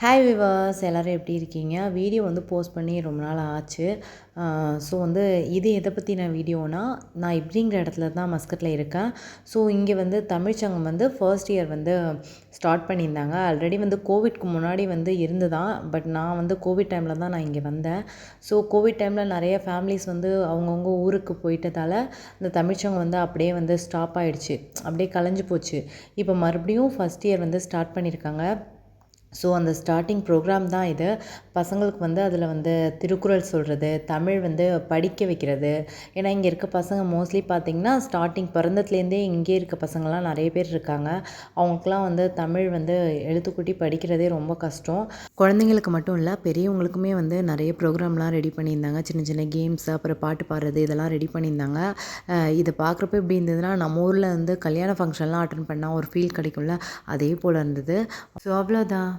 Hi viewers எல்லோரும் எப்படி இருக்கீங்க? வீடியோ வந்து போஸ்ட் பண்ணி ரொம்ப நாள் ஆச்சு. ஸோ வந்து இது எதை பற்றின வீடியோனா, நான் இப்படிங்கிற இடத்துல தான் மஸ்கட்டில் இருக்கேன். ஸோ இங்கே வந்து தமிழ்ச்சங்கம் வந்து ஃபர்ஸ்ட் இயர் வந்து ஸ்டார்ட் பண்ணியிருந்தாங்க. ஆல்ரெடி வந்து கோவிட்க்கு முன்னாடி வந்து இருந்துதான். பட் நான் வந்து கோவிட் டைமில் தான் நான் இங்கே வந்தேன். ஸோ கோவிட் டைமில் நிறைய ஃபேமிலிஸ் வந்து அவங்கவுங்க ஊருக்கு போயிட்டதால் இந்த தமிழ்ச்சங்கம் வந்து அப்படியே வந்து ஸ்டாப் ஆகிடுச்சு. அப்படியே கலைஞ்சு போச்சு. இப்போ மறுபடியும் ஃபர்ஸ்ட் இயர் வந்து ஸ்டார்ட் பண்ணியிருக்காங்க. ஸோ அந்த ஸ்டார்டிங் ப்ரோக்ராம் தான் இது. பசங்களுக்கு வந்து அதில் வந்து திருக்குறள் சொல்கிறது, தமிழ் வந்து படிக்க வைக்கிறது. ஏன்னா இங்கே இருக்க பசங்க மோஸ்ட்லி பார்த்திங்கன்னா ஸ்டார்டிங் பிறந்ததுலேருந்தே இங்கே இருக்க பசங்கள்லாம் நிறைய பேர் இருக்காங்க. அவங்களுக்குலாம் வந்து தமிழ் வந்து எழுத்துக்கூட்டி படிக்கிறதே ரொம்ப கஷ்டம். குழந்தைங்களுக்கு மட்டும் இல்லை, பெரியவங்களுக்குமே வந்து நிறைய ப்ரோக்ராம்லாம் ரெடி பண்ணியிருந்தாங்க. சின்ன சின்ன கேம்ஸ், அப்புறம் பாட்டு பாடுறது இதெல்லாம் ரெடி பண்ணியிருந்தாங்க. இதை பார்க்குறப்ப எப்படி இருந்ததுன்னா, நம்ம ஊரில் வந்து கல்யாண ஃபங்க்ஷன்லாம் அட்டன் பண்ணால் ஒரு ஃபீல் கிடைக்கும்ல, அதே போல் இருந்தது. ஸோ அவ்வளோதான்.